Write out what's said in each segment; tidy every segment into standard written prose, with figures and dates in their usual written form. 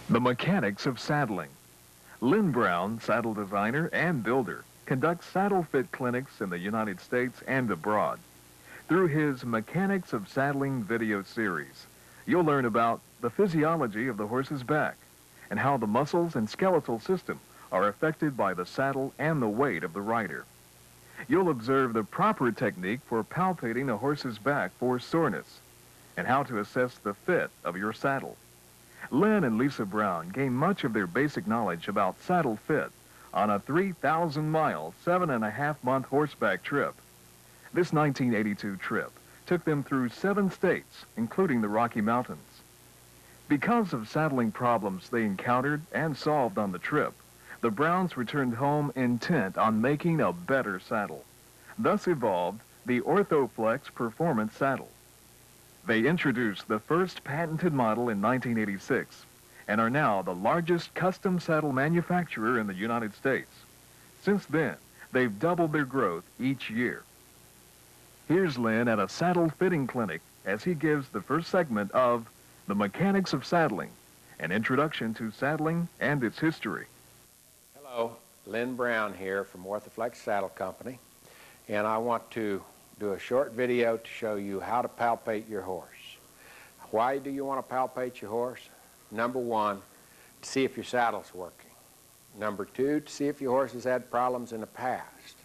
The mechanics of saddling. Len Brown, saddle designer and builder, conducts saddle fit clinics in the United States and abroad. Through his Mechanics of Saddling video series, you'll learn about the physiology of the horse's back and how the muscles and skeletal system are affected by the saddle and the weight of the rider. You'll observe the proper technique for palpating a horse's back for soreness and how to assess the fit of your saddle. Len and Lisa Brown gain much of their basic knowledge about saddle fit on a 3,000-mile, 7.5-month horseback trip. This 1982 trip took them through 7 states, including the Rocky Mountains. Because of saddling problems they encountered and solved on the trip, the Browns returned home intent on making a better saddle. Thus evolved the OrthoFlex Performance Saddle. They introduced the first patented model in 1986 and are now the largest custom saddle manufacturer in the United States. Since then, they've doubled their growth each year. Here's Len at a saddle fitting clinic as he gives the first segment of The Mechanics of Saddling, an introduction to saddling and its history. Hello, Len Brown here from OrthoFlex Saddle Company, and I want to do a short video to show you how to palpate your horse. Why do you want to palpate your horse? Number 1, to see if your saddle's working. Number 2, to see if your horse has had problems in the past.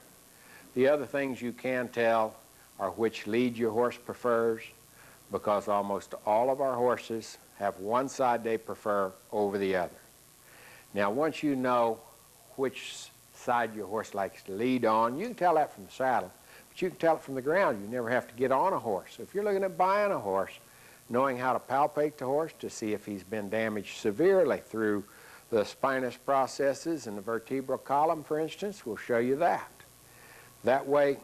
The other things you can tell are which lead your horse prefers, because almost all of our horses have one side they prefer over the other. Now, once you know which side your horse likes to lead on, you can tell that from the saddle, but you can tell it from the ground. You never have to get on a horse. So if you're looking at buying a horse, knowing how to palpate the horse to see if he's been damaged severely through the spinous processes in the vertebral column, for instance, will show you that. That way,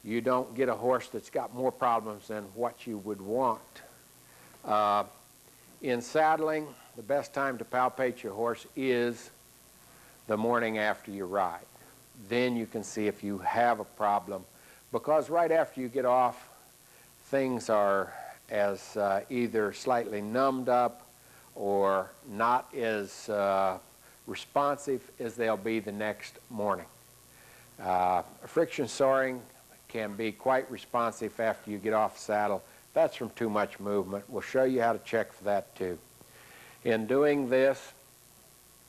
you don't get a horse that's got more problems than what you would want. In saddling, the best time to palpate your horse is the morning after you ride. Then you can see if you have a problem, because right after you get off, things are as either slightly numbed up or not as responsive as they'll be the next morning. Friction soring can be quite responsive after you get off the saddle. That's from too much movement. We'll show you how to check for that too. In doing this,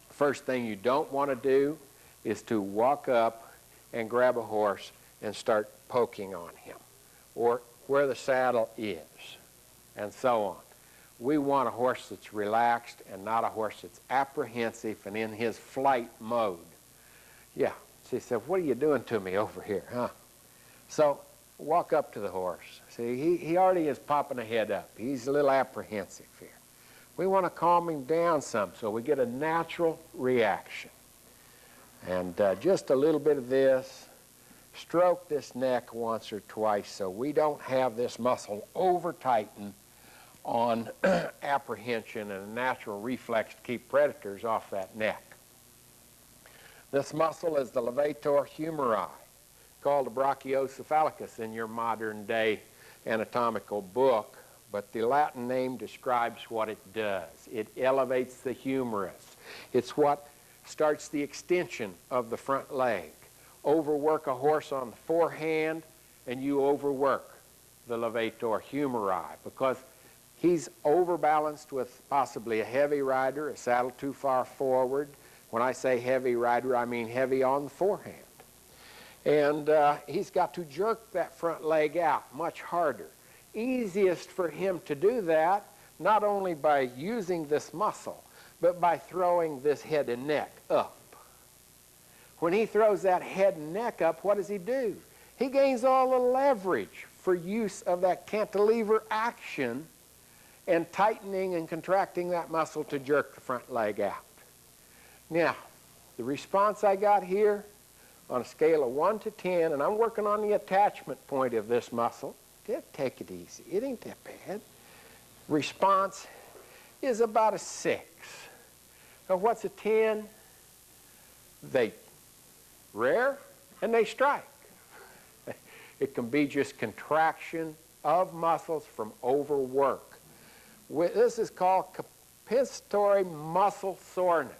first thing you don't want to do is to walk up and grab a horse and start poking on him or where the saddle is and so on. We want a horse that's relaxed and not a horse that's apprehensive and in his flight mode. Yeah, she said, what are you doing to me over here, huh? So walk up to the horse. See, he already is popping a head up. He's a little apprehensive here. We want to calm him down some so we get a natural reaction. And just a little bit of this. Stroke this neck once or twice so we don't have this muscle over-tighten on apprehension and a natural reflex to keep predators off that neck. This muscle is the levator humeri, called the brachiocephalicus in your modern day anatomical book, but the Latin name describes what it does. It elevates the humerus. It's what starts the extension of the front leg. Overwork a horse on the forehand and you overwork the levator humeri because he's overbalanced with possibly a heavy rider, a saddle too far forward. When I say heavy rider, I mean heavy on the forehand. And he's got to jerk that front leg out much harder. Easiest for him to do that, not only by using this muscle, but by throwing this head and neck up. When he throws that head and neck up, what does he do? He gains all the leverage for use of that cantilever action and tightening and contracting that muscle to jerk the front leg out. Now, the response I got here on a scale of 1 to 10, and I'm working on the attachment point of this muscle. Take it easy. It ain't that bad. Response is about a 6. Now, what's a 10? They rear and they strike. It can be just contraction of muscles from overwork. This is called compensatory muscle soreness.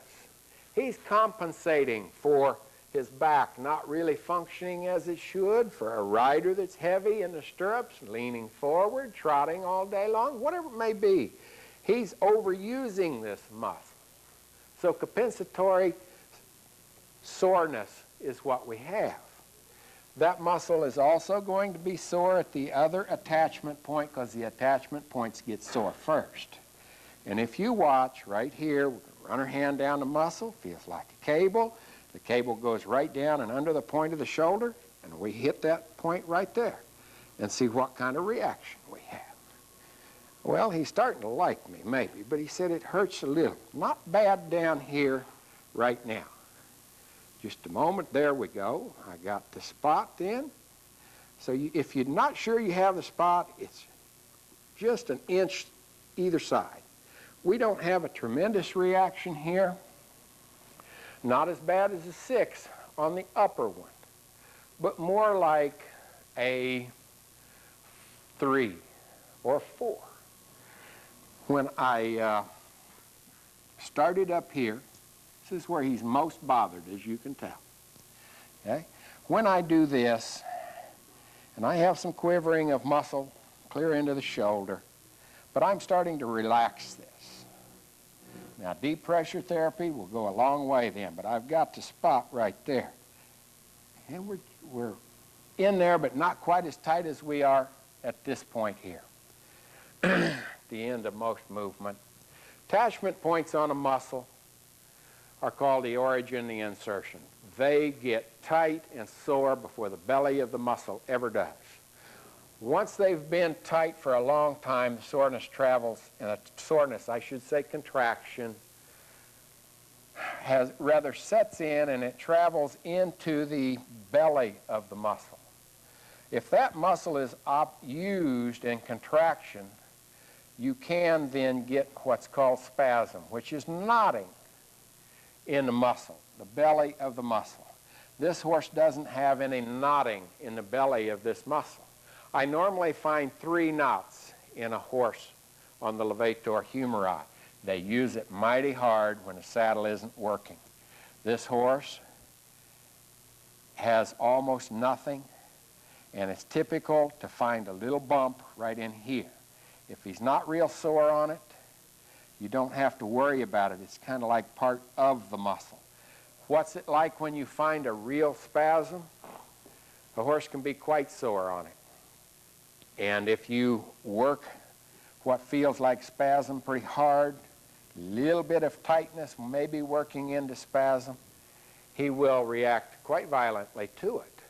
He's compensating for his back not really functioning as it should, for a rider that's heavy in the stirrups, leaning forward, trotting all day long, whatever it may be. He's overusing this muscle. So compensatory soreness is what we have. That muscle is also going to be sore at the other attachment point because the attachment points get sore first. And if you watch right here, we're going to run our hand down the muscle, feels like a cable. The cable goes right down and under the point of the shoulder, and we hit that point right there and see what kind of reaction we have. Well, he's starting to like me, maybe, but he said it hurts a little. Not bad down here right now. Just a moment, there we go. I got the spot then. So if you're not sure you have the spot, it's just an inch either side. We don't have a tremendous reaction here. Not as bad as a 6 on the upper one, but more like a 3 or 4. When I started up here, this is where he's most bothered, as you can tell. Okay? When I do this, and I have some quivering of muscle clear into the shoulder, but I'm starting to relax this. Now, deep pressure therapy will go a long way then, but I've got the spot right there. And we're in there, but not quite as tight as we are at this point here. The end of most movement. Attachment points on a muscle are called the origin and the insertion. They get tight and sore before the belly of the muscle ever does. Once they've been tight for a long time, the soreness travels, and I should say contraction, sets in and it travels into the belly of the muscle. If that muscle is used in contraction, you can then get what's called spasm, which is knotting in the muscle, the belly of the muscle. This horse doesn't have any knotting in the belly of this muscle. I normally find 3 knots in a horse on the levator humeri. They use it mighty hard when the saddle isn't working. This horse has almost nothing, and it's typical to find a little bump right in here. If he's not real sore on it, you don't have to worry about it. It's kind of like part of the muscle. What's it like when you find a real spasm? The horse can be quite sore on it. And if you work what feels like spasm pretty hard, a little bit of tightness maybe working into spasm, he will react quite violently to it.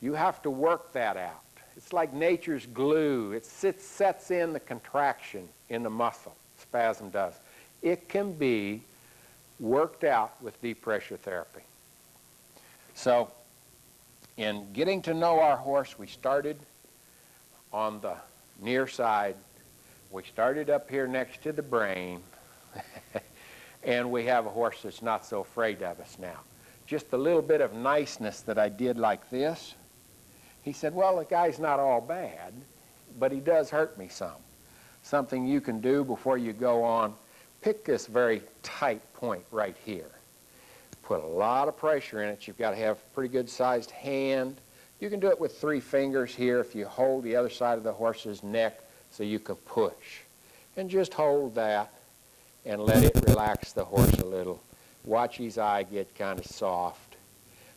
You have to work that out. It's like nature's glue. It sets in the contraction in the muscle. Spasm does. It can be worked out with deep pressure therapy. So in getting to know our horse, we started on the near side. We started up here next to the brain. And we have a horse that's not so afraid of us now. Just a little bit of niceness that I did like this. He said, well, the guy's not all bad, but he does hurt me some. Something you can do before you go on, pick this very tight point right here. Put a lot of pressure in it. You've got to have a pretty good sized hand. You can do it with 3 fingers here if you hold the other side of the horse's neck so you can push. And just hold that and let it relax the horse a little. Watch his eye get kind of soft,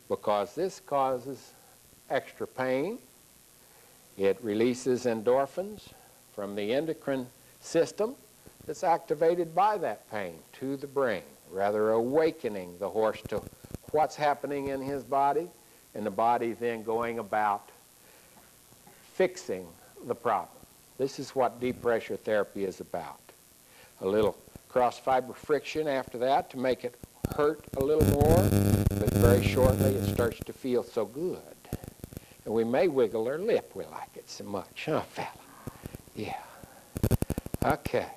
because this causes extra pain. It releases endorphins from the endocrine system that's activated by that pain to the brain, rather awakening the horse to what's happening in his body, and the body then going about fixing the problem. This is what deep pressure therapy is about. A little cross-fiber friction after that to make it hurt a little more, but very shortly it starts to feel so good. And we may wiggle our lip, we like it so much, huh, fella? Yeah. Okay.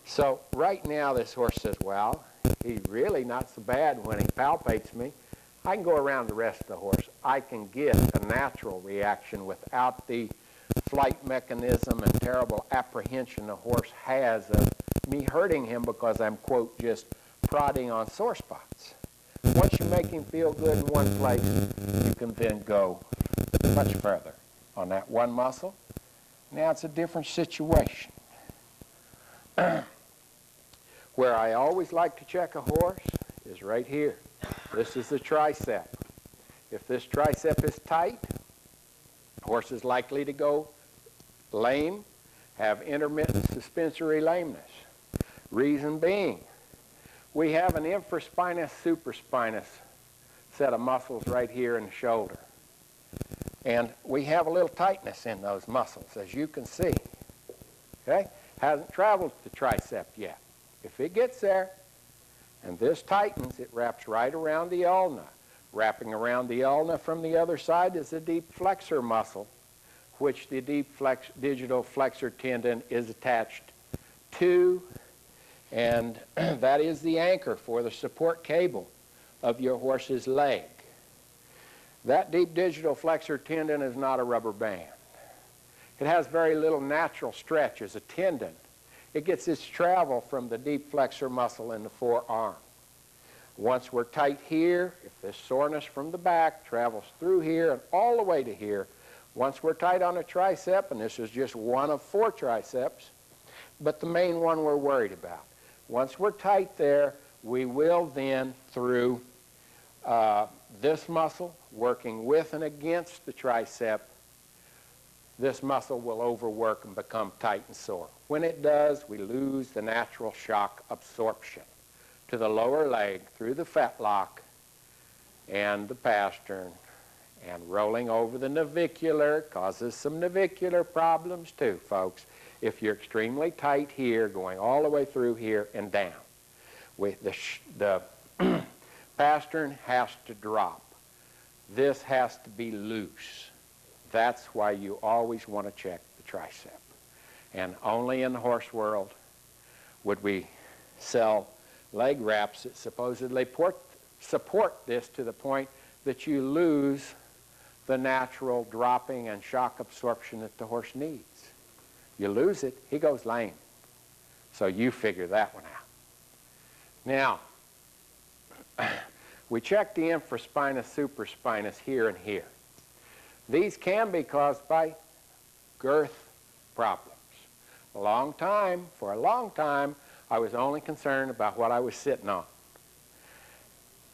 So right now this horse says, well, he's really not so bad when he palpates me. I can go around the rest of the horse. I can get a natural reaction without the flight mechanism and terrible apprehension the horse has of me hurting him because I'm, quote, just prodding on sore spots. Once you make him feel good in one place, you can then go much further on that one muscle. Now it's a different situation. Where I always like to check a horse is right here. This is the tricep. If this tricep is tight, horse is likely to go lame, have intermittent suspensory lameness. Reason being, we have an infraspinous, supraspinous set of muscles right here in the shoulder. And we have a little tightness in those muscles, as you can see. Okay? Hasn't traveled to the tricep yet. If it gets there, and this tightens, it wraps right around the ulna. Wrapping around the ulna from the other side is the deep flexor muscle, which the deep digital flexor tendon is attached to, and that is the anchor for the support cable of your horse's leg. That deep digital flexor tendon is not a rubber band. It has very little natural stretch as a tendon. It gets its travel from the deep flexor muscle in the forearm. Once we're tight here, if this soreness from the back travels through here and all the way to here, once we're tight on a tricep, and this is just one of 4 triceps, but the main one we're worried about. Once we're tight there, we will then, through this muscle, working with and against the tricep, this muscle will overwork and become tight and sore. When it does, we lose the natural shock absorption to the lower leg through the fetlock and the pastern, and rolling over the navicular causes some navicular problems too, folks. If you're extremely tight here, going all the way through here and down, with the pastern has to drop. This has to be loose. That's why you always want to check the tricep. And only in the horse world would we sell leg wraps that supposedly support this to the point that you lose the natural dropping and shock absorption that the horse needs. You lose it, he goes lame. So you figure that one out. Now, we check the infraspinous, supraspinous here and here. These can be caused by girth problems. For a long time, I was only concerned about what I was sitting on.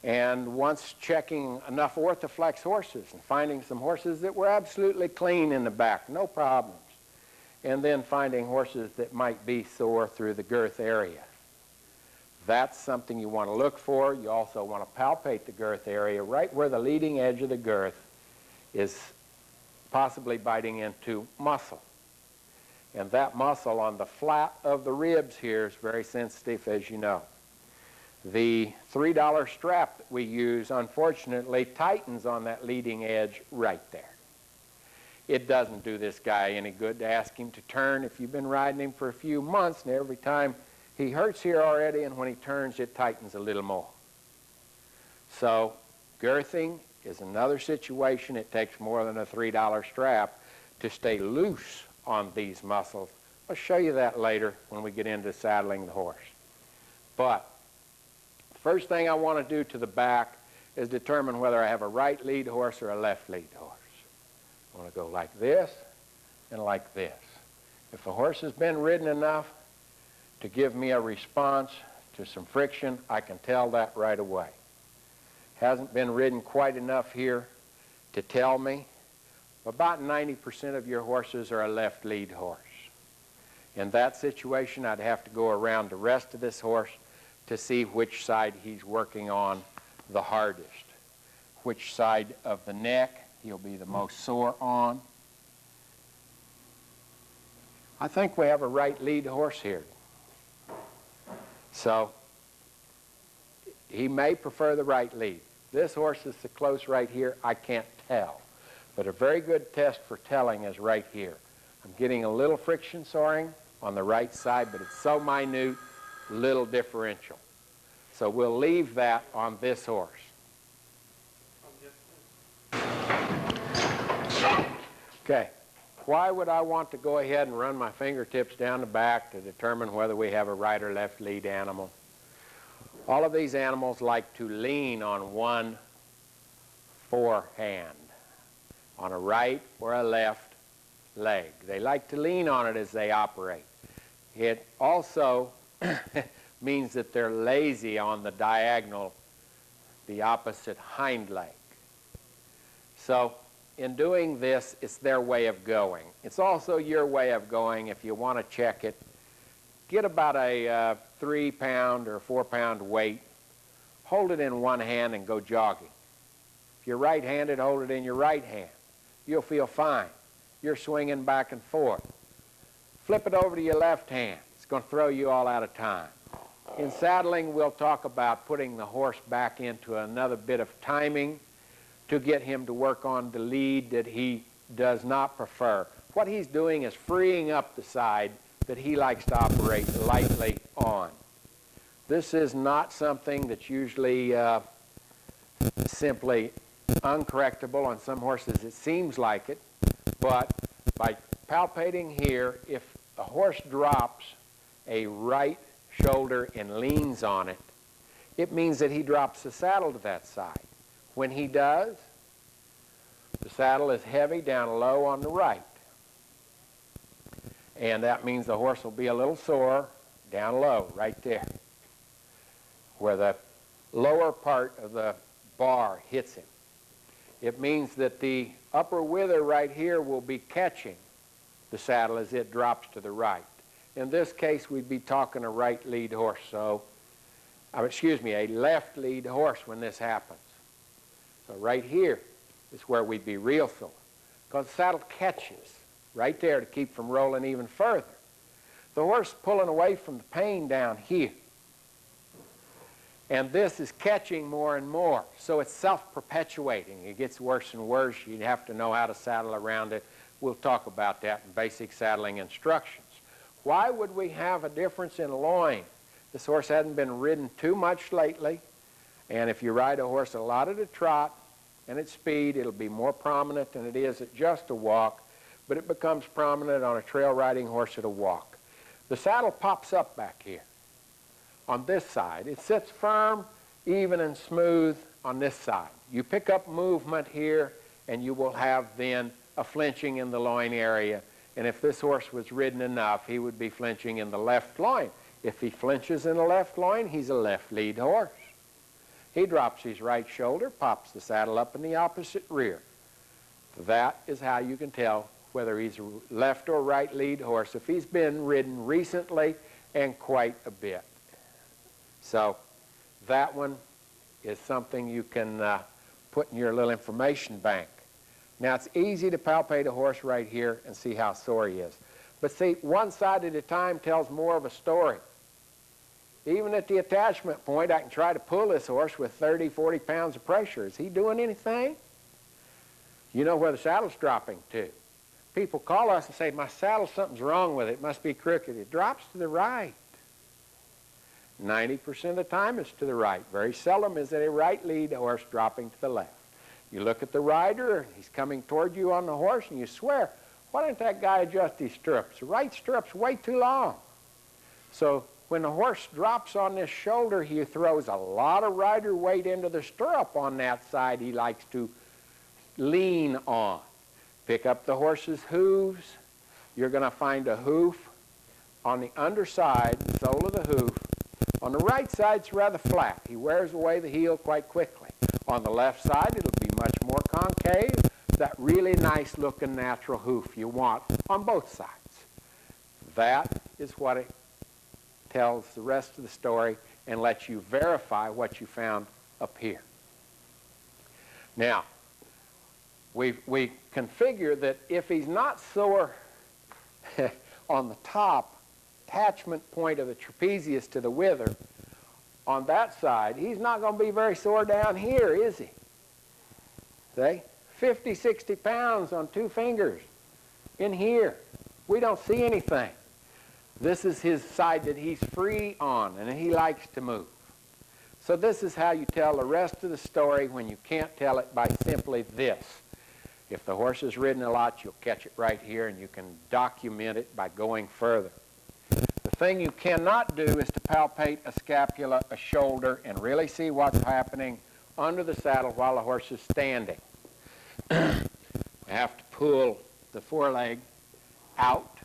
And once checking enough orthoflex horses and finding some horses that were absolutely clean in the back, no problems, and then finding horses that might be sore through the girth area. That's something you want to look for. You also want to palpate the girth area right where the leading edge of the girth is possibly biting into muscle. And that muscle on the flat of the ribs here is very sensitive, as you know. The $3 strap that we use, unfortunately, tightens on that leading edge right there. It doesn't do this guy any good to ask him to turn if you've been riding him for a few months, and every time he hurts here already, and when he turns, it tightens a little more. So girthing is another situation. It takes more than a $3 strap to stay loose on these muscles. I'll show you that later when we get into saddling the horse. But the first thing I want to do to the back is determine whether I have a right lead horse or a left lead horse. I want to go like this and like this. If the horse has been ridden enough to give me a response to some friction, I can tell that right away. Hasn't been ridden quite enough here to tell me. About 90% of your horses are a left lead horse. In that situation, I'd have to go around the rest of this horse to see which side he's working on the hardest, which side of the neck he'll be the most sore on. I think we have a right lead horse here. So he may prefer the right lead. This horse is so close right here, I can't tell. But a very good test for telling is right here. I'm getting a little friction soring on the right side, but it's so minute, little differential. So we'll leave that on this horse. Okay. Why would I want to go ahead and run my fingertips down the back to determine whether we have a right or left lead animal? All of these animals like to lean on one forehand, on a right or a left leg. They like to lean on it as they operate. It also means that they're lazy on the diagonal, the opposite hind leg. So in doing this, it's their way of going. It's also your way of going if you want to check it. Get about a 3-pound or 4-pound weight. Hold it in one hand and go jogging. If you're right-handed, hold it in your right hand. You'll feel fine. You're swinging back and forth. Flip it over to your left hand. It's going to throw you all out of time. In saddling, we'll talk about putting the horse back into another bit of timing to get him to work on the lead that he does not prefer. What he's doing is freeing up the side that he likes to operate lightly on. This is not something that's usually simply uncorrectable. On some horses it seems like it, but by palpating here, if the horse drops a right shoulder and leans on it, it means that he drops the saddle to that side. When he does, the saddle is heavy down low on the right. And that means the horse will be a little sore down low, right there, where the lower part of the bar hits him. It means that the upper wither right here will be catching the saddle as it drops to the right. In this case, we'd be talking a right lead horse, so, a left lead horse when this happens. So right here is where we'd be real sore, because the saddle catches right there to keep from rolling even further. The horse pulling away from the pain down here. And this is catching more and more, so it's self-perpetuating. It gets worse and worse. You'd have to know how to saddle around it. We'll talk about that in basic saddling instructions. Why would we have a difference in loin? This horse hasn't been ridden too much lately, and if you ride a horse a lot at a trot and at speed, it'll be more prominent than it is at just a walk, but it becomes prominent on a trail riding horse at a walk. The saddle pops up back here on this side. It sits firm, even and smooth on this side. You pick up movement here, and you will have then a flinching in the loin area. And if this horse was ridden enough, he would be flinching in the left loin. If he flinches in the left loin, he's a left lead horse. He drops his right shoulder, pops the saddle up in the opposite rear. That is how you can tell whether he's a left or right lead horse if he's been ridden recently and quite a bit. So that one is something you can put in your little information bank. Now, it's easy to palpate a horse right here and see how sore he is. But see, one side at a time tells more of a story. Even at the attachment point, I can try to pull this horse with 30, 40 pounds of pressure. Is he doing anything? You know where the saddle's dropping to. People call us and say, my saddle, something's wrong with it. It must be crooked. It drops to the right. 90% of the time it's to the right. Very seldom is it a right lead horse dropping to the left. You look at the rider, he's coming toward you on the horse, and you swear, why didn't that guy adjust his stirrups? The right stirrup's way too long. So when the horse drops on this shoulder, he throws a lot of rider weight into the stirrup on that side he likes to lean on. Pick up the horse's hooves. You're going to find a hoof on the underside, sole of the hoof. On the right side, it's rather flat. He wears away the heel quite quickly. On the left side, it'll be much more concave. That really nice looking natural hoof you want on both sides. That is what it tells the rest of the story and lets you verify what you found up here. Now, we configure that if he's not sore on the top attachment point of the trapezius to the wither, on that side, he's not going to be very sore down here, is he? See? 50, 60 pounds on 2 fingers in here. We don't see anything. This is his side that he's free on, and he likes to move. So this is how you tell the rest of the story when you can't tell it by simply this. If the horse is ridden a lot, you'll catch it right here, and you can document it by going further. The thing you cannot do is to palpate a scapula, a shoulder, and really see what's happening under the saddle while the horse is standing. You have to pull the foreleg out,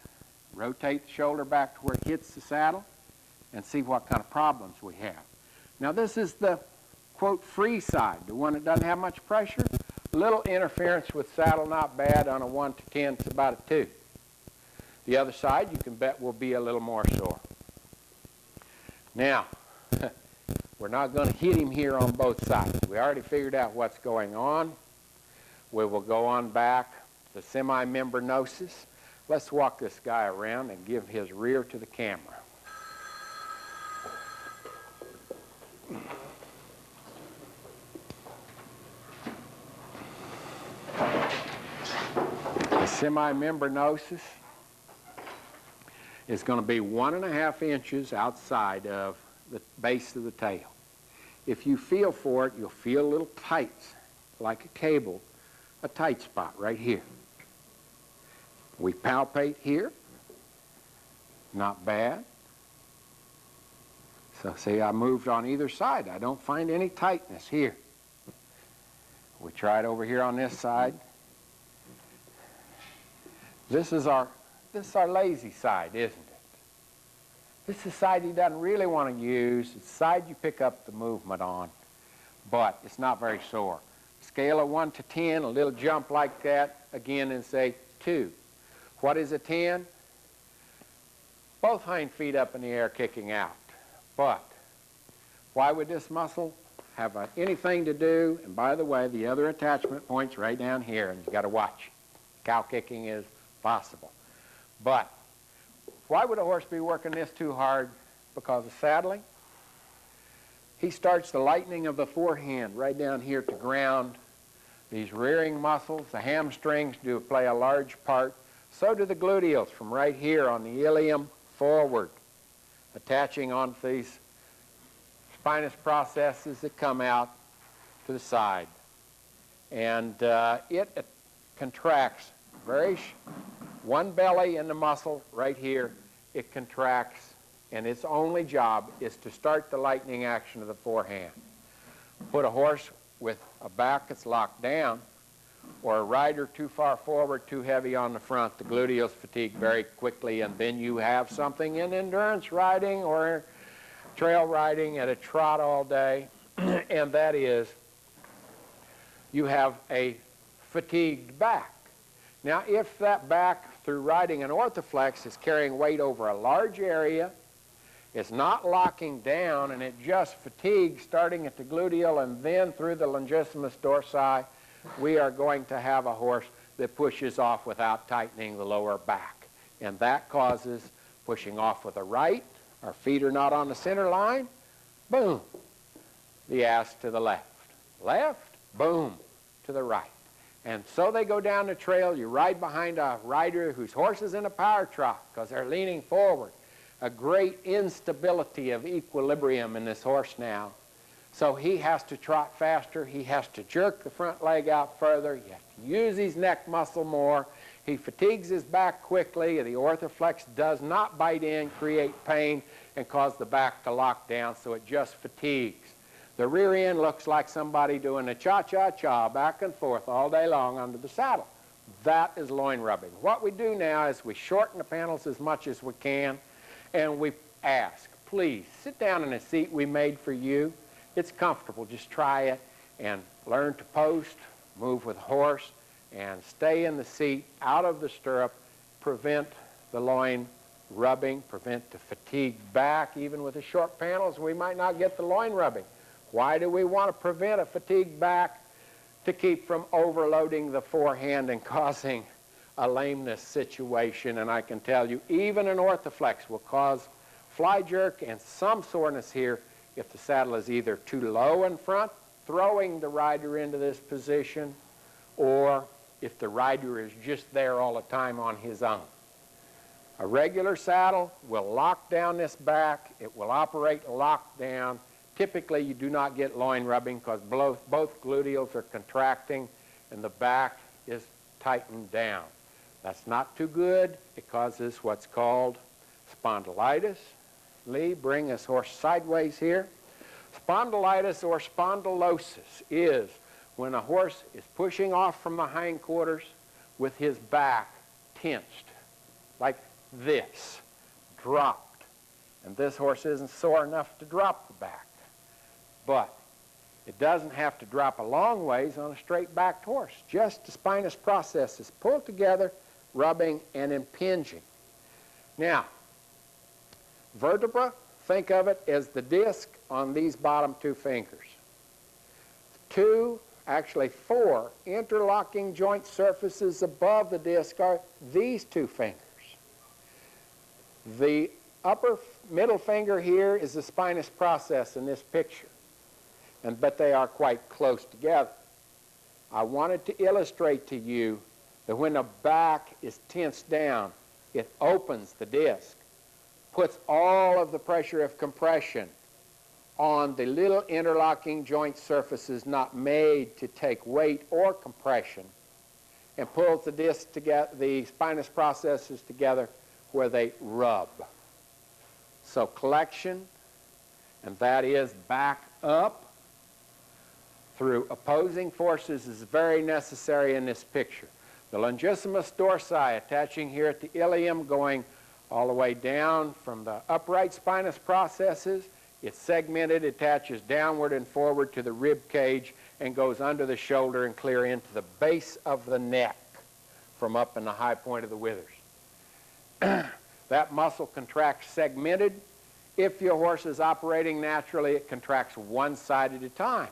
rotate the shoulder back to where it hits the saddle, and see what kind of problems we have. Now this is the, quote, free side, the one that doesn't have much pressure. Little interference with saddle, not bad. On a 1 to 10, it's about a 2. The other side, you can bet, will be a little more sore. Now, we're not going to hit him here on both sides. We already figured out what's going on. We will go on back to semi-membranosus. Let's walk this guy around and give his rear to the camera. The semi-membranosus is going to be 1.5 inches outside of the base of the tail. If you feel for it, you'll feel a little tight, like a cable, a tight spot right here. We palpate here, not bad. So see, I moved on either side. I don't find any tightness here. We try it over here on this side. This is our lazy side, isn't it? This is the side he doesn't really want to use. It's the side you pick up the movement on, but it's not very sore. Scale of 1 to 10, a little jump like that, again, and say 2. What is a 10? Both hind feet up in the air kicking out. But why would this muscle have anything to do? And by the way, the other attachment point's right down here, and you've got to watch. Cow kicking is possible. But why would a horse be working this too hard? Because of saddling. He starts the lightening of the forehand right down here to ground. These rearing muscles, the hamstrings, do play a large part. So do the gluteals from right here on the ilium forward, attaching onto these spinous processes that come out to the side. And it contracts one belly in the muscle right here. It contracts, and its only job is to start the lightening action of the forehand. Put a horse with a back that's locked down, or a rider too far forward, too heavy on the front, the gluteals fatigue very quickly, and then you have something in endurance riding or trail riding at a trot all day, and that is you have a fatigued back. Now, if that back, through riding an orthoflex, is carrying weight over a large area, it's not locking down, and it just fatigues starting at the gluteal and then through the longissimus dorsi, we are going to have a horse that pushes off without tightening the lower back. And that causes pushing off with the right. Our feet are not on the center line. Boom. The ass to the left. Left. Boom. To the right. And so they go down the trail. You ride behind a rider whose horse is in a power trot because they're leaning forward. A great instability of equilibrium in this horse now. So he has to trot faster. He has to jerk the front leg out further. You have to use his neck muscle more. He fatigues his back quickly. The orthoflex does not bite in, create pain, and cause the back to lock down, so it just fatigues. The rear end looks like somebody doing a cha-cha-cha back and forth all day long under the saddle. That is loin rubbing. What we do now is we shorten the panels as much as we can, and we ask, please, sit down in a seat we made for you. It's comfortable. Just try it and learn to post, move with horse, and stay in the seat, out of the stirrup, prevent the loin rubbing, prevent the fatigued back. Even with the short panels, we might not get the loin rubbing. Why do we want to prevent a fatigued back? To keep from overloading the forehand and causing a lameness situation. And I can tell you, even an orthoflex will cause fly jerk and some soreness here if the saddle is either too low in front, throwing the rider into this position, or if the rider is just there all the time on his own. A regular saddle will lock down this back. It will operate locked down. Typically, you do not get loin rubbing because both gluteals are contracting and the back is tightened down. That's not too good. It causes what's called spondylitis. Lee, bring this horse sideways here. Spondylitis or spondylosis is when a horse is pushing off from the hindquarters with his back tensed, like this, dropped. And this horse isn't sore enough to drop the back. But it doesn't have to drop a long ways on a straight-backed horse. Just the spinous process is pulled together, rubbing and impinging. Now, vertebra, think of it as the disc on these bottom two fingers. Actually 4 interlocking joint surfaces above the disc are these two fingers. The upper middle finger here is the spinous process in this picture, but they are quite close together. I wanted to illustrate to you that when the back is tensed down, it opens the disc, puts all of the pressure of compression on the little interlocking joint surfaces not made to take weight or compression, and pulls the disc together, the spinous processes together where they rub. So collection, and that is back up through opposing forces, is very necessary in this picture. The longissimus dorsi attaching here at the ilium, going all the way down from the upright spinous processes. It's segmented, attaches downward and forward to the rib cage, and goes under the shoulder and clear into the base of the neck from up in the high point of the withers. That muscle contracts segmented. If your horse is operating naturally, it contracts one side at a time.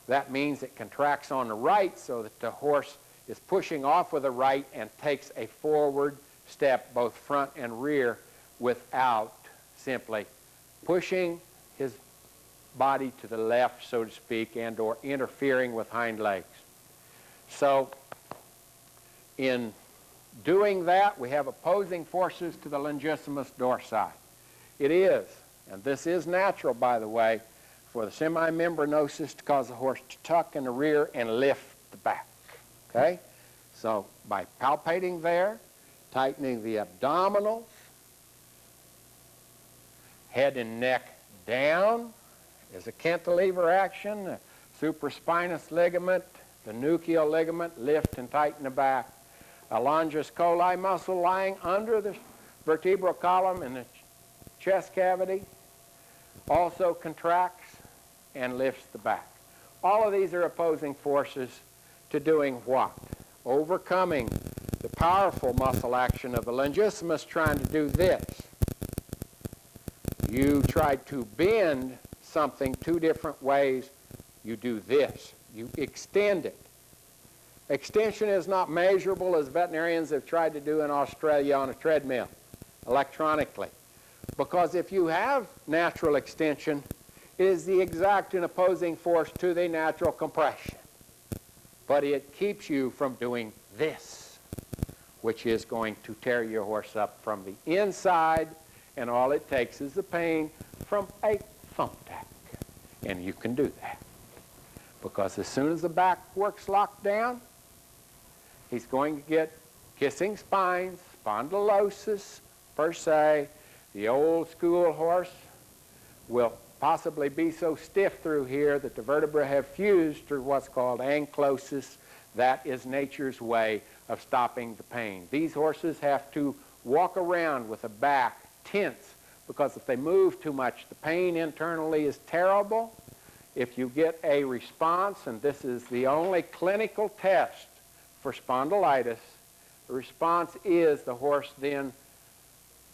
That means it contracts on the right so that the horse is pushing off with the right and takes a forward step, both front and rear, without simply pushing his body to the left, so to speak, and or interfering with hind legs. So in doing that, we have opposing forces to the longissimus dorsi. It is, and this is natural, by the way, for the semimembranosus to cause the horse to tuck in the rear and lift the back. Okay? So by palpating there, tightening the abdominals, head and neck down is a cantilever action, the supraspinous ligament, the nuchal ligament, lift and tighten the back. A longus coli muscle lying under the vertebral column in the chest cavity also contracts and lifts the back. All of these are opposing forces to doing what? Overcoming the powerful muscle action of the longissimus trying to do this. You try to bend something 2 different ways. You do this. You extend it. Extension is not measurable, as veterinarians have tried to do in Australia on a treadmill, electronically. Because if you have natural extension, it is the exact and opposing force to the natural compression. But it keeps you from doing this, which is going to tear your horse up from the inside, and all it takes is the pain from a thumbtack. And you can do that. Because as soon as the back works locked down, he's going to get kissing spines, spondylosis per se. The old school horse will possibly be so stiff through here that the vertebrae have fused through what's called anklosis. That is nature's way of stopping the pain. These horses have to walk around with a back tense, because if they move too much, the pain internally is terrible. If you get a response, and this is the only clinical test for spondylitis, the response is the horse then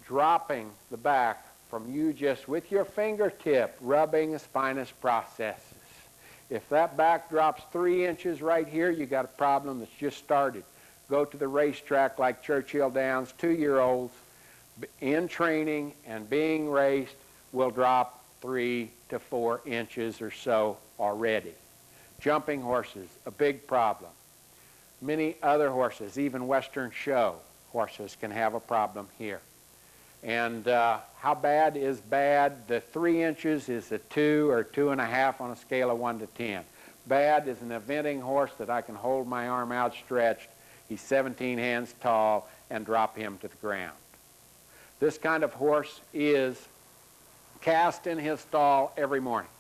dropping the back from you just with your fingertip, rubbing the spinous processes. If that back drops 3 inches right here, you got a problem that's just started. Go to the racetrack like Churchill Downs. 2-year-olds in training and being raced will drop 3 to 4 inches or so already. Jumping horses, a big problem. Many other horses, even Western show horses, can have a problem here. And how bad is bad? The 3 inches is a 2 or 2.5 on a scale of 1 to 10. bad is an eventing horse that I can hold my arm outstretched. He's 17 hands tall and drop him to the ground. This kind of horse is cast in his stall every morning.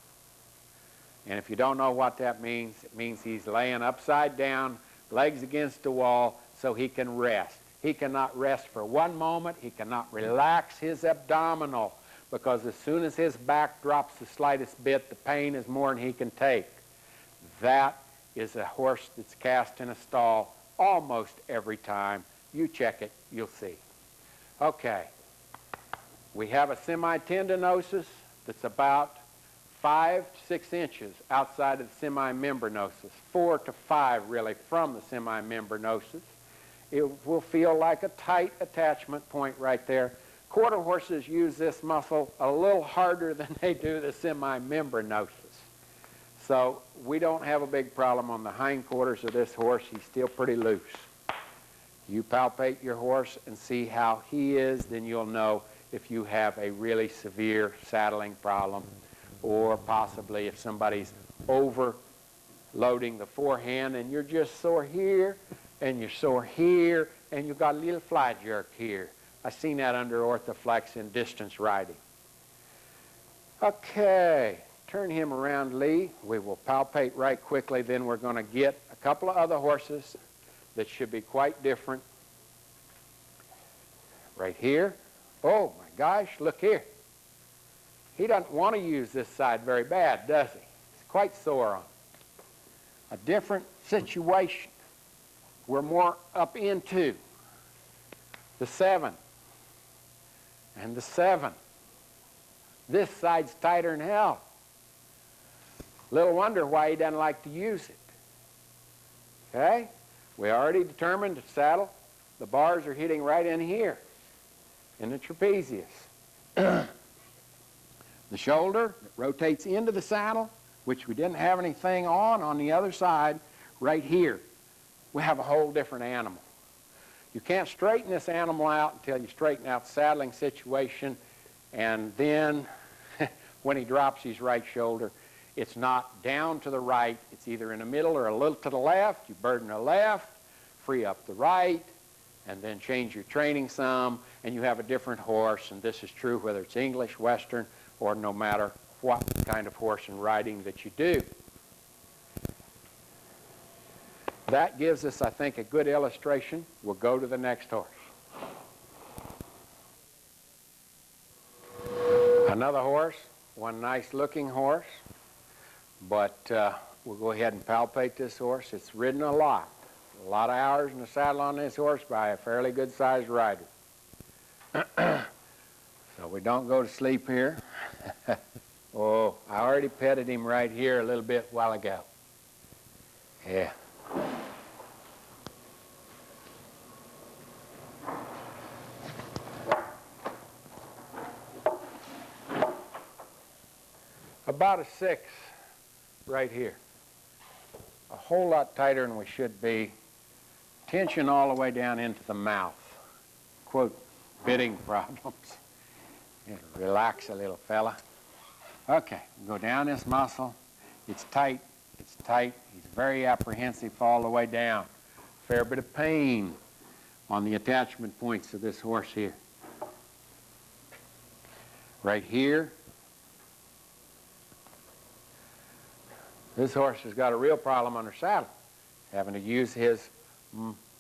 And if you don't know what that means, it means he's laying upside down, legs against the wall, so he can rest. He cannot rest for one moment. He cannot relax his abdominal, because as soon as his back drops the slightest bit, the pain is more than he can take. That is a horse that's cast in a stall almost every time. You check it, you'll see. Okay. We have a semi-tendinosus that's about 5 to 6 inches outside of the semi-membranosus, 4 to 5 really from the semi-membranosus. It will feel like a tight attachment point right there. Quarter horses use this muscle a little harder than they do the semi-membranosus. So we don't have a big problem on the hindquarters of this horse. He's still pretty loose. You palpate your horse and see how he is, then you'll know if you have a really severe saddling problem, or possibly if somebody's overloading the forehand and you're just sore here and you're sore here and you've got a little fly jerk here. I've seen that under orthoflex in distance riding. Okay, turn him around, Lee. We will palpate right quickly, then we're going to get a couple of other horses that should be quite different. Right here. Oh my gosh, look here. He doesn't want to use this side very bad, does he? He's quite sore on it. A different situation. We're more up into the 7 and the 7. This side's tighter than hell. Little wonder why he doesn't like to use it. Okay? We already determined the saddle. The bars are hitting right in here, in the trapezius. The shoulder that rotates into the saddle, which we didn't have anything on the other side, right here. We have a whole different animal. You can't straighten this animal out until you straighten out the saddling situation, and then when he drops his right shoulder, it's not down to the right. It's either in the middle or a little to the left. You burden the left, free up the right, and then change your training some, and you have a different horse. And this is true whether it's English, Western, or no matter what kind of horse and riding that you do. That gives us, I think, a good illustration. We'll go to the next horse. Another horse, one nice looking horse, but we'll go ahead and palpate this horse. It's ridden a lot of hours in the saddle on this horse by a fairly good sized rider. So we don't go to sleep here. Oh, I already petted him right here a little bit a while ago. Yeah. About a 6 right here. A whole lot tighter than we should be. Tension all the way down into the mouth. Quote, bidding problems. Relax a little fella. Okay, go down this muscle. It's tight. It's tight. He's very apprehensive all the way down. Fair bit of pain on the attachment points of this horse here. Right here. This horse has got a real problem under saddle, having to use his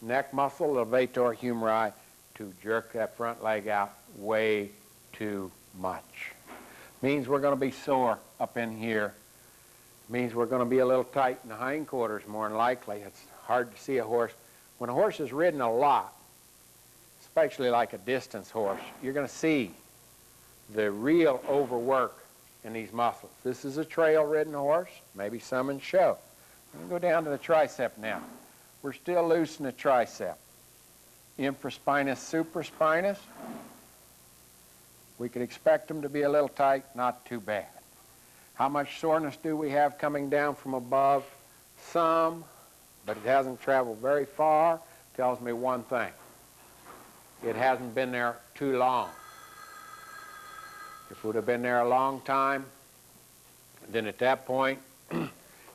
neck muscle, levator humeri, to jerk that front leg out way too much. Means we're going to be sore up in here. Means we're going to be a little tight in the hindquarters more than likely. It's hard to see a horse. When a horse is ridden a lot, especially like a distance horse, you're going to see the real overwork in these muscles. This is a trail-ridden horse, maybe some in show. I'm going to go down to the tricep now. We're still loose in the tricep. Infraspinous, supraspinous. We could expect them to be a little tight, not too bad. How much soreness do we have coming down from above? Some, but it hasn't traveled very far. Tells me one thing. It hasn't been there too long. If it would have been there a long time, then at that point,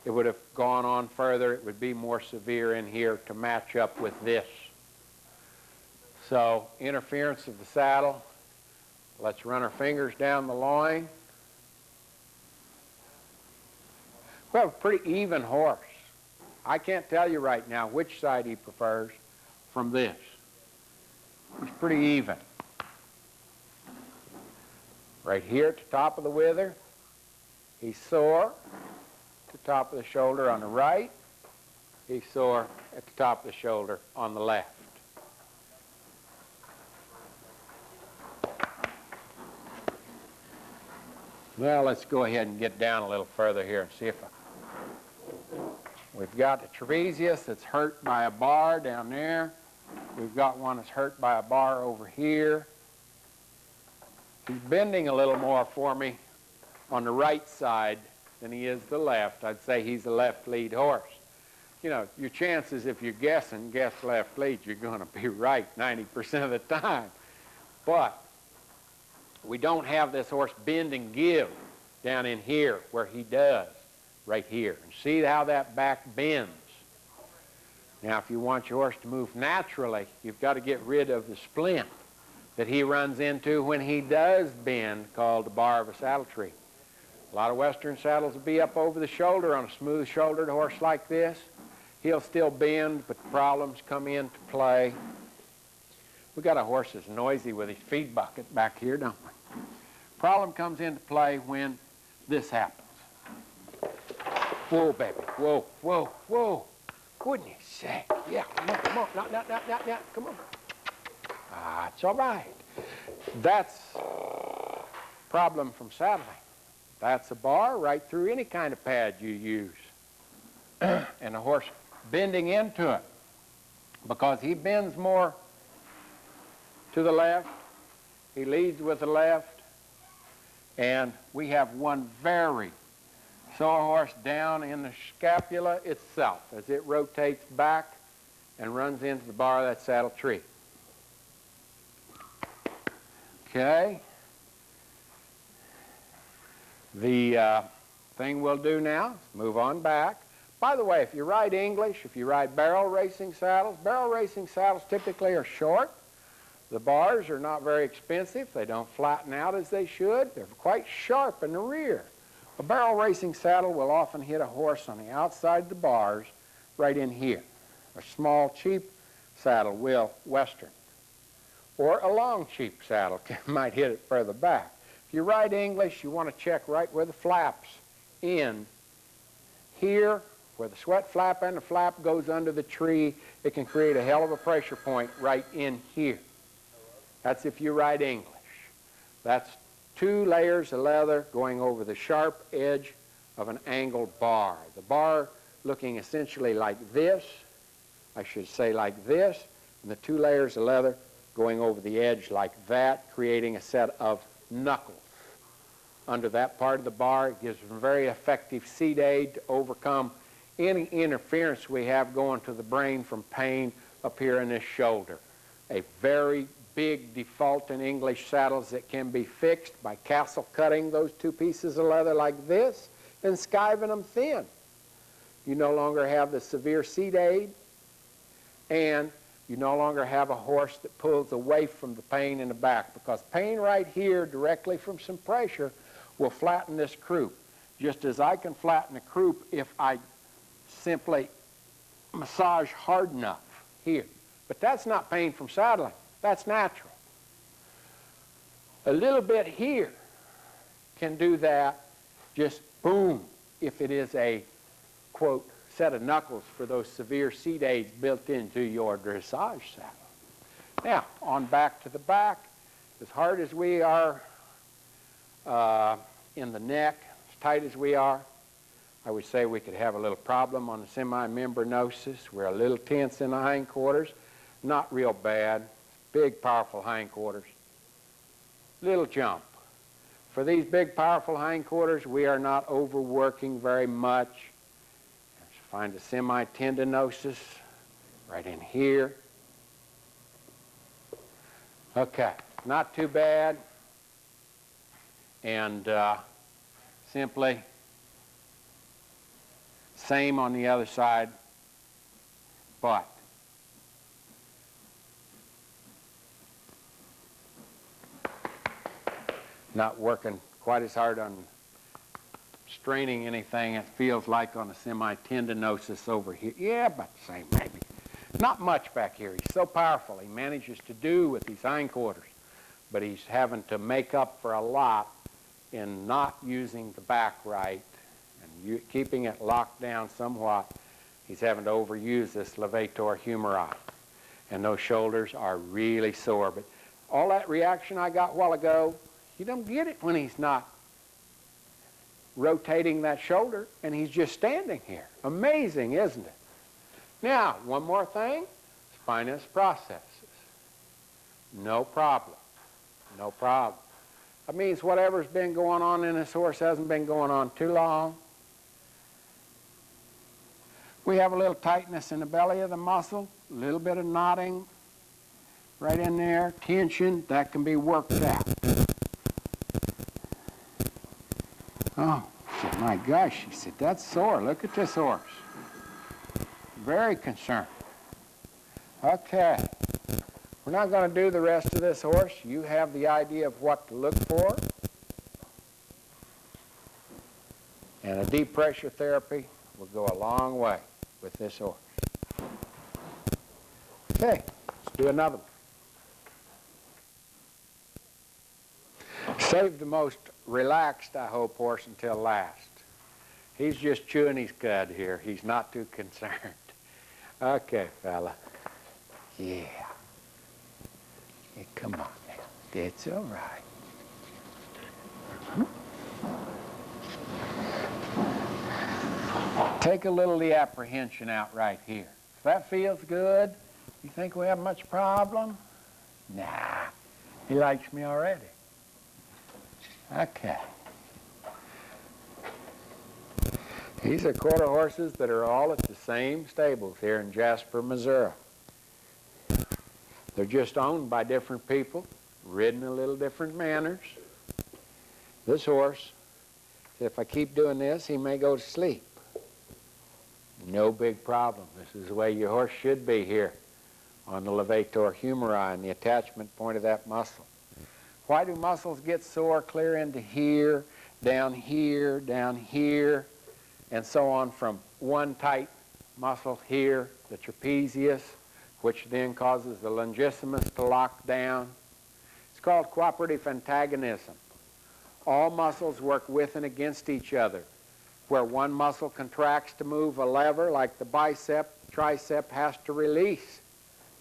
it would have gone on further. It would be more severe in here to match up with this. So interference of the saddle. Let's run our fingers down the loin. We have a pretty even horse. I can't tell you right now which side he prefers from this. He's pretty even. Right here at the top of the wither, he's sore. At the top of the shoulder on the right, he's sore at the top of the shoulder on the left. Well, let's go ahead and get down a little further here and see if we've got the trapezius that's hurt by a bar down there. We've got one that's hurt by a bar over here. He's bending a little more for me on the right side than he is the left. I'd say he's a left lead horse. You know, your chances if you're guessing, guess left lead, you're going to be right 90% of the time. But we don't have this horse bend and give down in here where he does right here. And see how that back bends. Now, if you want your horse to move naturally, you've got to get rid of the splint that he runs into when he does bend, called the bar of a saddle tree. A lot of Western saddles will be up over the shoulder on a smooth-shouldered horse like this. He'll still bend, but problems come into play. We got a horse that's noisy with his feed bucket back here, don't we? Problem comes into play when this happens. Whoa, baby. Whoa, whoa, whoa. Goodness sake. Yeah, come on, come on. No, come on. Ah, it's all right. That's problem from saddling. That's a bar right through any kind of pad you use. And the horse bending into it because he bends more to the left. He leads with the left. And we have one very sore horse down in the scapula itself as it rotates back and runs into the bar of that saddle tree. Okay. The thing we'll do now is move on back. By the way, if you ride English, if you ride barrel racing saddles typically are short. The bars are not very expensive. They don't flatten out as they should. They're quite sharp in the rear. A barrel racing saddle will often hit a horse on the outside of the bars right in here. A small, cheap saddle will Western. Or a long, cheap saddle might hit it further back. If you ride English, you want to check right where the flaps end. Here, where the sweat flap and the flap goes under the tree, it can create a hell of a pressure point right in here. That's if you ride English. That's 2 layers of leather going over the sharp edge of an angled bar. The bar looking essentially like this, I should say like this, and the 2 layers of leather going over the edge like that, creating a set of knuckles. Under that part of the bar, it gives a very effective seat aid to overcome any interference we have going to the brain from pain up here in this shoulder. A very big default in English saddles that can be fixed by castle cutting those 2 pieces of leather like this and skiving them thin. You no longer have the severe seat aid, and you no longer have a horse that pulls away from the pain in the back, because pain right here directly from some pressure will flatten this croup, just as I can flatten the croup if I simply massage hard enough here. But that's not pain from saddling. That's natural. A little bit here can do that, just boom, if it is a, quote, set of knuckles for those severe seat aids built into your dressage saddle. Now, on back to the back, as hard as we are in the neck, as tight as we are, I would say we could have a little problem on the semimembranosus. We're a little tense in the hindquarters. Not real bad. Big, powerful hindquarters. Little jump. For these big, powerful hindquarters, we are not overworking very much. Let's find the semitendinosus right in here. Okay, not too bad. And simply Same on the other side, but not working quite as hard on straining anything it feels like on a semi-tendinosus over here. Yeah, about the same maybe. Not much back here. He's so powerful. He manages to do with these hindquarters, but he's having to make up for a lot in not using the back right and keeping it locked down somewhat. He's having to overuse this levator humeri, and those shoulders are really sore. But all that reaction I got a while ago, you don't get it when he's not rotating that shoulder and he's just standing here. Amazing, isn't it? Now, one more thing, spinous processes. No problem. No problem. That means whatever's been going on in this horse hasn't been going on too long. We have a little tightness in the belly of the muscle, a little bit of knotting right in there, tension, that can be worked out. Oh, my gosh, he said, that's sore. Look at this horse. Very concerned. Okay. We're not going to do the rest of this horse. You have the idea of what to look for. And a deep pressure therapy will go a long way with this horse. Okay, let's do another one. Save the most relaxed, I hope, horse until last. He's just chewing his cud here. He's not too concerned. Okay, fella. Yeah. Hey, come on now. It's all right. Take a little of the apprehension out right here. If that feels good, you think we have much problem? Nah. He likes me already. Okay. These are quarter horses that are all at the same stables here in Jasper, Missouri. They're just owned by different people, ridden in a little different manners. This horse, if I keep doing this, he may go to sleep. No big problem. This is the way your horse should be here on the levator humeri and the attachment point of that muscle. Why do muscles get sore clear into here, down here, down here, and so on from one tight muscle here, the trapezius, which then causes the longissimus to lock down? It's called cooperative antagonism. All muscles work with and against each other. Where one muscle contracts to move a lever, like the bicep, the tricep has to release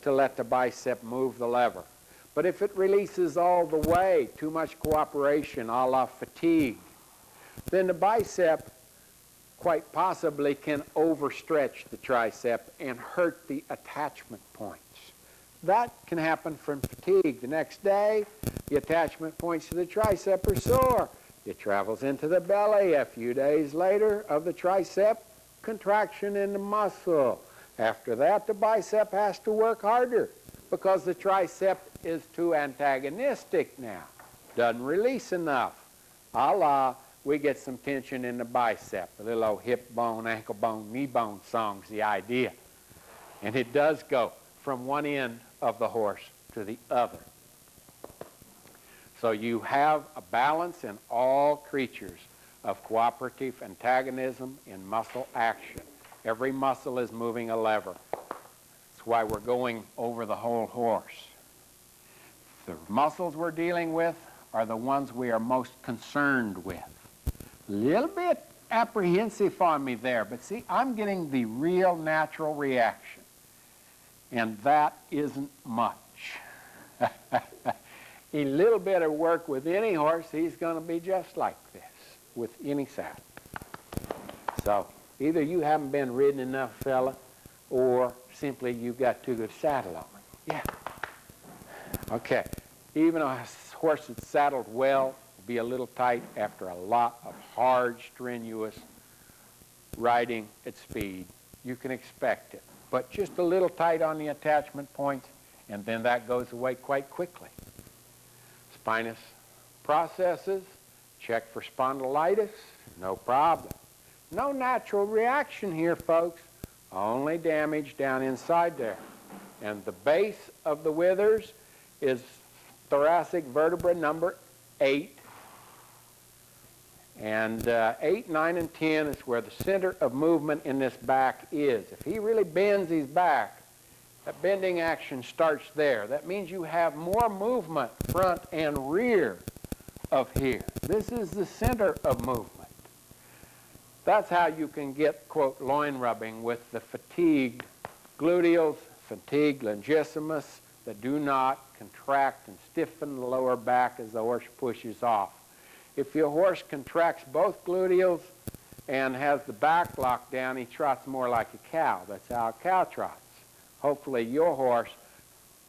to let the bicep move the lever. But if it releases all the way, too much cooperation, a la fatigue, then the bicep quite possibly can overstretch the tricep and hurt the attachment points. That can happen from fatigue. The next day, the attachment points to the tricep are sore. It travels into the belly. A few days later of the tricep, contraction in the muscle. After that, the bicep has to work harder because the tricep is too antagonistic now. Doesn't release enough. A la, we get some tension in the bicep. A little old hip bone, ankle bone, knee bone song's the idea. And it does go from one end of the horse to the other. So you have a balance in all creatures of cooperative antagonism in muscle action. Every muscle is moving a lever. That's why we're going over the whole horse. The muscles we're dealing with are the ones we are most concerned with. A little bit apprehensive on me there, but see, I'm getting the real natural reaction. And that isn't much. A little bit of work with any horse, he's going to be just like this with any saddle. So either you haven't been ridden enough, fella, or simply you've got too good saddle on. Yeah. Okay. Even a horse that's saddled well will be a little tight after a lot of hard, strenuous riding at speed. You can expect it. But just a little tight on the attachment points, and then that goes away quite quickly. Spinous processes, check for spondylitis, no problem. No natural reaction here, folks. Only damage down inside there. And the base of the withers is thoracic vertebra number 8. And 8, 9, and 10 is where the center of movement in this back is. If he really bends his back, that bending action starts there. That means you have more movement front and rear of here. This is the center of movement. That's how you can get, quote, loin rubbing with the fatigued gluteals, fatigued longissimus that do not contract and stiffen the lower back as the horse pushes off. If your horse contracts both gluteals and has the back locked down, he trots more like a cow. That's how a cow trots. Hopefully your horse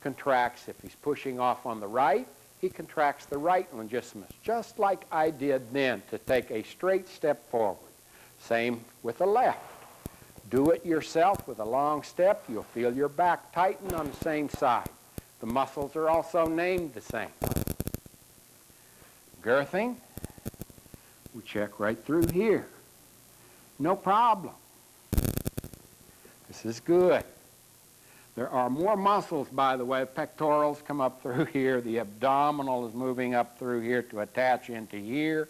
contracts. If he's pushing off on the right, he contracts the right longissimus, just like I did then, to take a straight step forward. Same with the left. Do it yourself with a long step. You'll feel your back tighten on the same side. The muscles are also named the same. Girthing, we check right through here. No problem. This is good. There are more muscles, by the way. The pectorals come up through here. The abdominal is moving up through here to attach into here.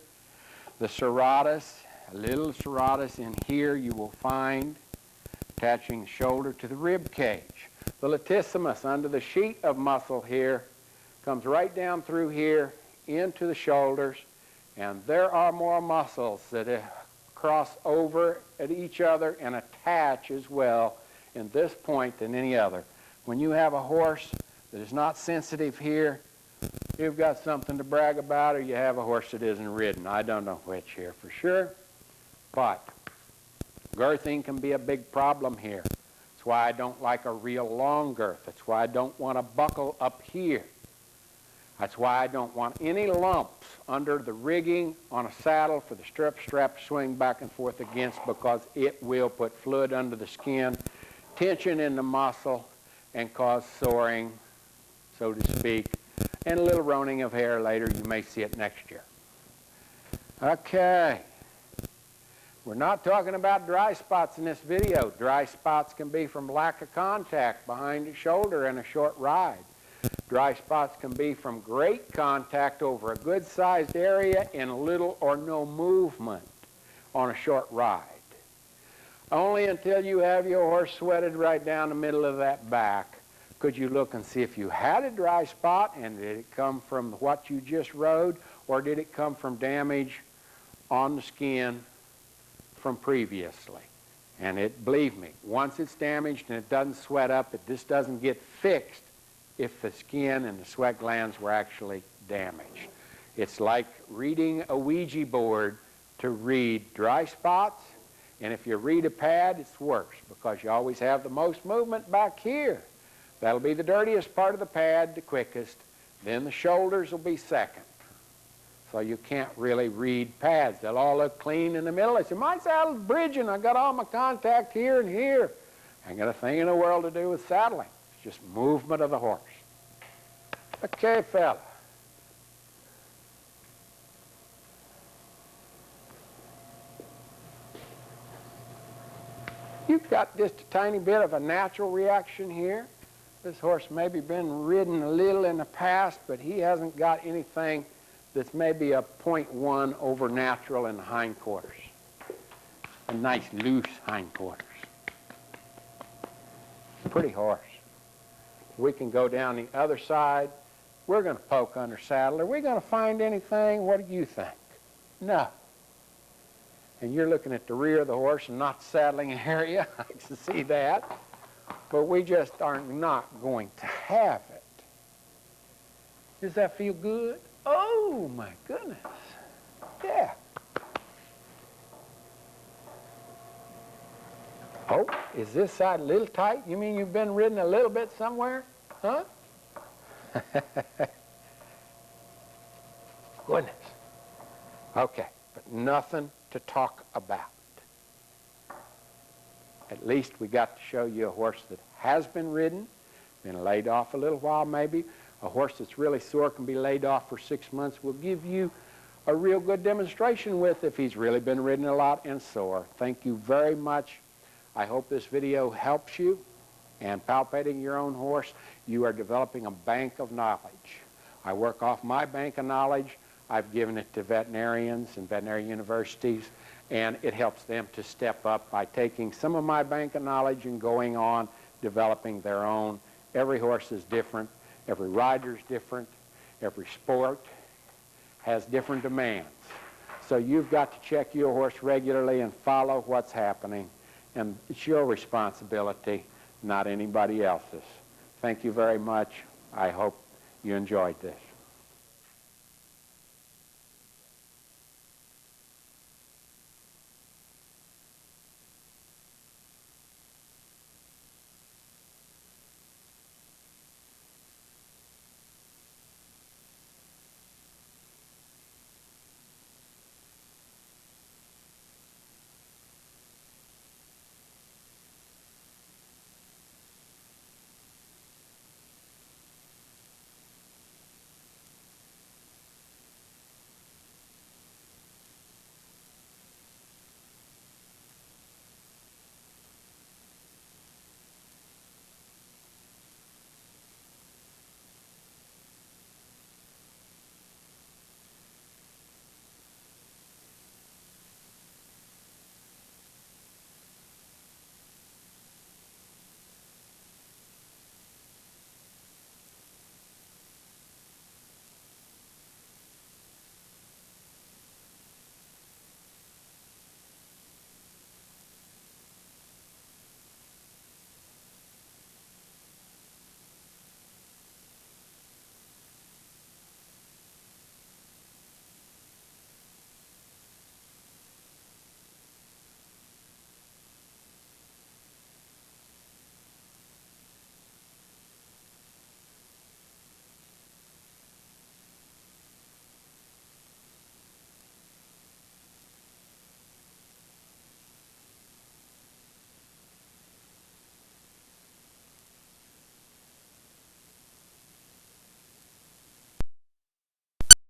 The serratus, a little serratus in here you will find attaching the shoulder to the rib cage. The latissimus under the sheet of muscle here comes right down through here into the shoulders, and there are more muscles that cross over at each other and attach as well in this point than any other. When you have a horse that is not sensitive here, you've got something to brag about, or you have a horse that isn't ridden. I don't know which here for sure, but girthing can be a big problem here. That's why I don't like a real long girth. That's why I don't want a buckle up here. That's why I don't want any lumps under the rigging on a saddle for the stirrup strap to swing back and forth against, because it will put fluid under the skin, tension in the muscle, and cause soaring, so to speak, and a little roaning of hair later. You may see it next year. Okay. We're not talking about dry spots in this video. Dry spots can be from lack of contact behind the shoulder and a short ride. Dry spots can be from great contact over a good-sized area and little or no movement on a short ride. Only until you have your horse sweated right down the middle of that back could you look and see if you had a dry spot, and did it come from what you just rode, or did it come from damage on the skin from previously. And believe me, once it's damaged and it doesn't sweat up, this doesn't get fixed if the skin and the sweat glands were actually damaged. It's like reading a Ouija board to read dry spots, and if you read a pad, it's worse, because you always have the most movement back here. That'll be the dirtiest part of the pad, the quickest. Then the shoulders will be second. So you can't really read pads. They'll all look clean in the middle. I say, my saddle's bridging. I got all my contact here and here. I ain't got a thing in the world to do with saddling. It's just movement of the horse. Okay, fella. You've got just a tiny bit of a natural reaction here. This horse maybe been ridden a little in the past, but he hasn't got anything that's maybe a 0.1 over natural in the hindquarters. A nice loose hindquarters. Pretty horse. We can go down the other side. We're going to poke under saddle. Are we going to find anything? What do you think? No. And you're looking at the rear of the horse and not the saddling area. I can see that. But we just are not going to have it. Does that feel good? Oh, my goodness. Yeah. Oh, is this side a little tight? You mean you've been ridden a little bit somewhere? Huh? Goodness. Okay, but nothing to talk about. At least we got to show you a horse that has been ridden, been laid off a little while maybe. A horse that's really sore can be laid off for 6 months. We'll give you a real good demonstration with if he's really been ridden a lot and sore. Thank you very much. I hope this video helps you. And palpating your own horse, you are developing a bank of knowledge. I work off my bank of knowledge. I've given it to veterinarians and veterinary universities, and it helps them to step up by taking some of my bank of knowledge and going on developing their own. Every horse is different. Every rider is different. Every sport has different demands. So you've got to check your horse regularly and follow what's happening. And it's your responsibility, not anybody else's. Thank you very much. I hope you enjoyed this.